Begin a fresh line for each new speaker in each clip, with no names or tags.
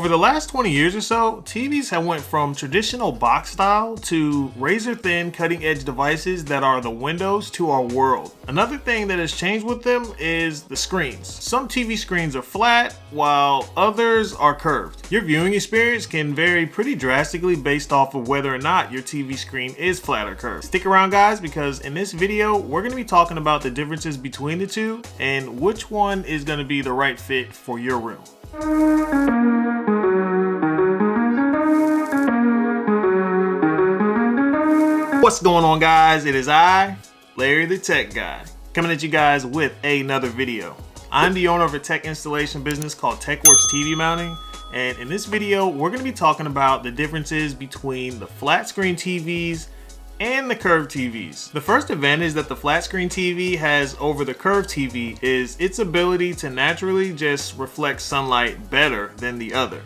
Over the last 20 years or so, TVs have went from traditional box style to razor thin cutting edge devices that are the windows to our world. Another thing that has changed with them is the screens. Some TV screens are flat while others are curved. Your viewing experience can vary pretty drastically based off of whether or not your TV screen is flat or curved. Stick around guys, because in this video we're going to be talking about the differences between the two and which one is going to be the right fit for your room. What's going on guys? It is I, Larry the Tech Guy, coming at you guys with another video. I'm the owner of a tech installation business called TechWorks TV Mounting, and in this video we're going to be talking about the differences between the flat screen TVs and the curved TVs. The first advantage that the flat screen TV has over the curved TV is its ability to naturally just reflect sunlight better than the other.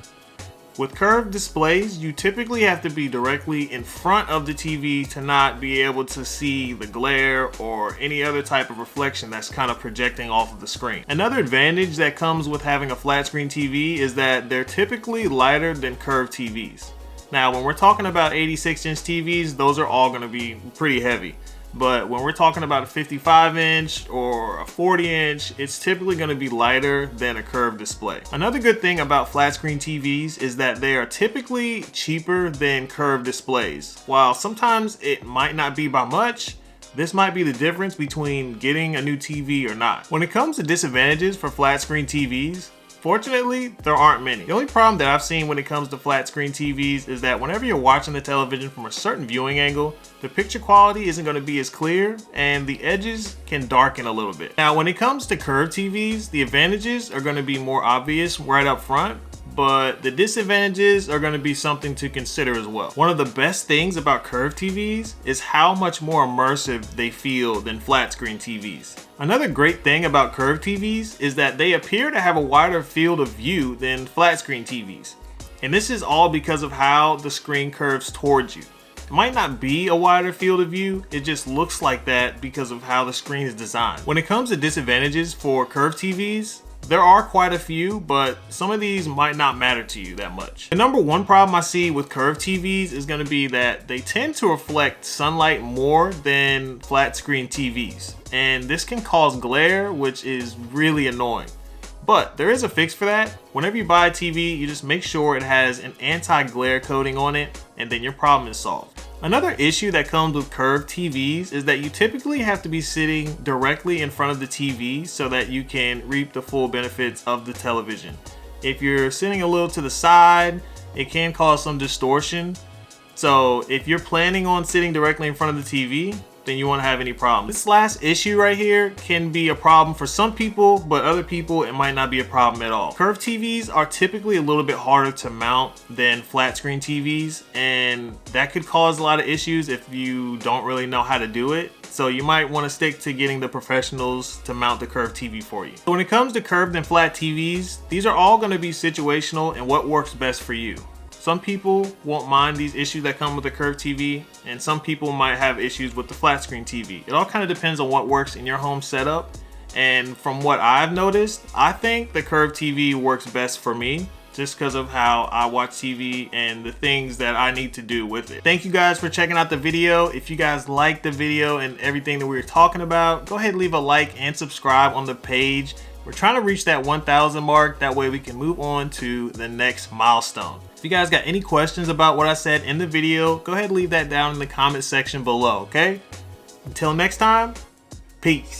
With curved displays, you typically have to be directly in front of the TV to not be able to see the glare or any other type of reflection that's kind of projecting off of the screen. Another advantage that comes with having a flat screen TV is that they're typically lighter than curved TVs. Now, when we're talking about 86-inch TVs, those are all going to be pretty heavy. But when we're talking about a 55-inch or a 40-inch, it's typically going to be lighter than a curved display. Another good thing about flat screen TVs is that they are typically cheaper than curved displays. While sometimes it might not be by much, this might be the difference between getting a new TV or not. When it comes to disadvantages for flat screen TVs, fortunately, there aren't many. The only problem that I've seen when it comes to flat screen TVs is that whenever you're watching the television from a certain viewing angle, the picture quality isn't going to be as clear and the edges can darken a little bit. Now, when it comes to curved TVs, the advantages are going to be more obvious right up front, but the disadvantages are going to be something to consider as well. One of the best things about curved TVs is how much more immersive they feel than flat screen TVs. Another great thing about curved TVs is that they appear to have a wider field of view than flat screen TVs. And this is all because of how the screen curves towards you. It might not be a wider field of view, it just looks like that because of how the screen is designed. When it comes to disadvantages for curved TVs, there are quite a few, but some of these might not matter to you that much. The number one problem I see with curved TVs is going to be that they tend to reflect sunlight more than flat screen TVs. And this can cause glare, which is really annoying. But there is a fix for that. Whenever you buy a TV, you just make sure it has an anti-glare coating on it, and then your problem is solved. Another issue that comes with curved TVs is that you typically have to be sitting directly in front of the TV so that you can reap the full benefits of the television. If you're sitting a little to the side, it can cause some distortion. So if you're planning on sitting directly in front of the TV, then you won't have any problem. This last issue right here can be a problem for some people, but other people it might not be a problem at all. Curved TVs are typically a little bit harder to mount than flat screen TVs, and that could cause a lot of issues if you don't really know how to do it. So you might want to stick to getting the professionals to mount the curved TV for you. So when it comes to curved and flat TVs, these are all going to be situational and what works best for you. Some people won't mind these issues that come with the curved TV, and some people might have issues with the flat screen TV. It all kind of depends on what works in your home setup. And from what I've noticed, I think the curved TV works best for me just because of how I watch TV and the things that I need to do with it. Thank you guys for checking out the video. If you guys liked the video and everything that we were talking about, go ahead and leave a like and subscribe on the page. We're trying to reach that 1,000 mark. That way we can move on to the next milestone. If you guys got any questions about what I said in the video, go ahead and leave that down in the comment section below, okay? Until next time, peace.